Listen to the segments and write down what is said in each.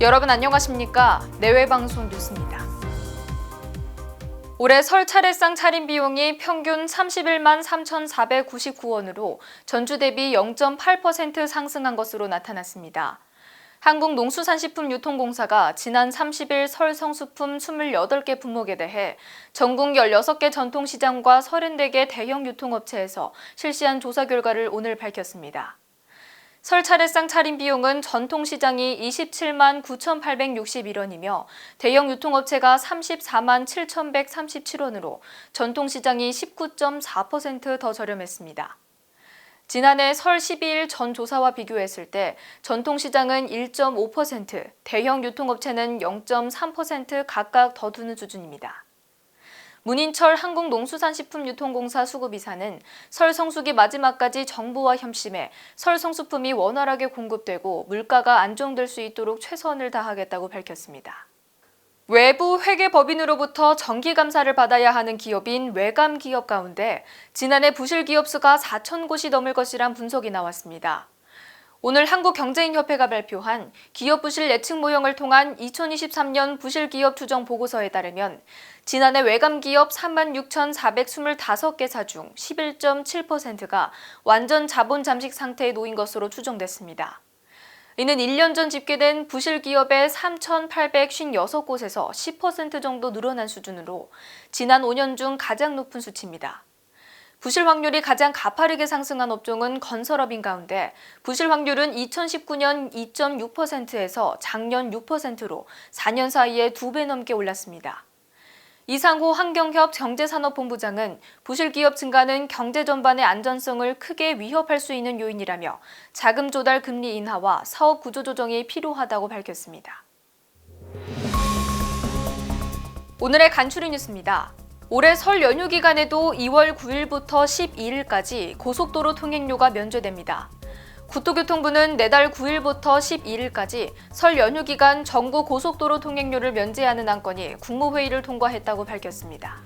여러분 안녕하십니까? 내외방송 뉴스입니다. 올해 설 차례상 차림 비용이 평균 31만 3,499원으로 전주 대비 0.8% 상승한 것으로 나타났습니다. 한국농수산식품유통공사가 지난 30일 설 성수품 28개 품목에 대해 전국 16개 전통시장과 34개 대형 유통업체에서 실시한 조사 결과를 오늘 밝혔습니다. 설 차례상 차림 비용은 전통시장이 27만 9,861원이며 대형 유통업체가 34만 7,137원으로 전통시장이 19.4% 더 저렴했습니다. 지난해 설 12일 전 조사와 비교했을 때 전통시장은 1.5%, 대형 유통업체는 0.3% 각각 더 드는 수준입니다. 문인철 한국농수산식품유통공사 수급이사는 설 성수기 마지막까지 정부와 협심해 설 성수품이 원활하게 공급되고 물가가 안정될 수 있도록 최선을 다하겠다고 밝혔습니다. 외부 회계법인으로부터 정기감사를 받아야 하는 기업인 외감기업 가운데 지난해 부실기업 수가 4,000곳이 넘을 것이란 분석이 나왔습니다. 오늘 한국경제인협회가 발표한 기업부실 예측 모형을 통한 2023년 부실기업 추정 보고서에 따르면 지난해 외감기업 36,425개사 중 11.7%가 완전 자본 잠식 상태에 놓인 것으로 추정됐습니다. 이는 1년 전 집계된 부실기업의 3,856곳에서 10% 정도 늘어난 수준으로 지난 5년 중 가장 높은 수치입니다. 부실 확률이 가장 가파르게 상승한 업종은 건설업인 가운데 부실 확률은 2019년 2.6%에서 작년 6%로 4년 사이에 2배 넘게 올랐습니다. 이상호 환경협 경제산업본부장은 부실 기업 증가는 경제 전반의 안전성을 크게 위협할 수 있는 요인이라며 자금 조달 금리 인하와 사업 구조 조정이 필요하다고 밝혔습니다. 오늘의 간추린 뉴스입니다. 올해 설 연휴 기간에도 2월 9일부터 12일까지 고속도로 통행료가 면제됩니다. 국토교통부는 내달 9일부터 12일까지 설 연휴 기간 전국 고속도로 통행료를 면제하는 안건이 국무회의를 통과했다고 밝혔습니다.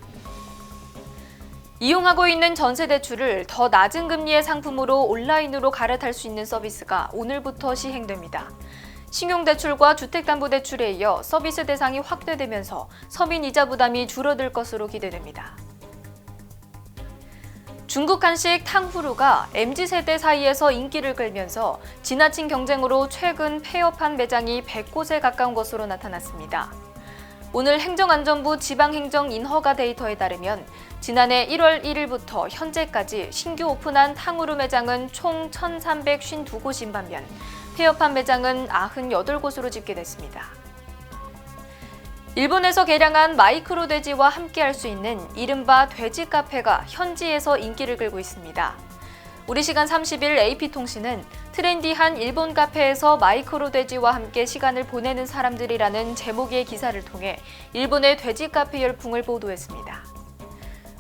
이용하고 있는 전세대출을 더 낮은 금리의 상품으로 온라인으로 갈아탈 수 있는 서비스가 오늘부터 시행됩니다. 신용대출과 주택담보대출에 이어 서비스 대상이 확대되면서 서민 이자 부담이 줄어들 것으로 기대됩니다. 중국 한식 탕후루가 MZ세대 사이에서 인기를 끌면서 지나친 경쟁으로 최근 폐업한 매장이 100곳에 가까운 것으로 나타났습니다. 오늘 행정안전부 지방행정인허가 데이터에 따르면 지난해 1월 1일부터 현재까지 신규 오픈한 탕후루 매장은 총 1,352곳인 반면 폐업한 매장은 98곳으로 집계됐습니다. 일본에서 개량한 마이크로 돼지와 함께할 수 있는 이른바 돼지 카페가 현지에서 인기를 끌고 있습니다. 우리 시간 30일 AP통신은 트렌디한 일본 카페에서 마이크로 돼지와 함께 시간을 보내는 사람들이라는 제목의 기사를 통해 일본의 돼지 카페 열풍을 보도했습니다.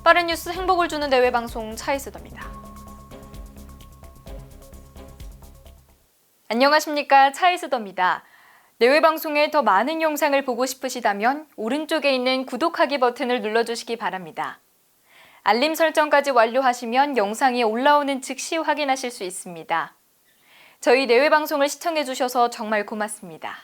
빠른 뉴스 행복을 주는 내외방송 차이스더입니다. 안녕하십니까, 차이스더입니다. 내외방송의 더 많은 영상을 보고 싶으시다면 오른쪽에 있는 구독하기 버튼을 눌러주시기 바랍니다. 알림 설정까지 완료하시면 영상이 올라오는 즉시 확인하실 수 있습니다. 저희 내외방송을 시청해주셔서 정말 고맙습니다.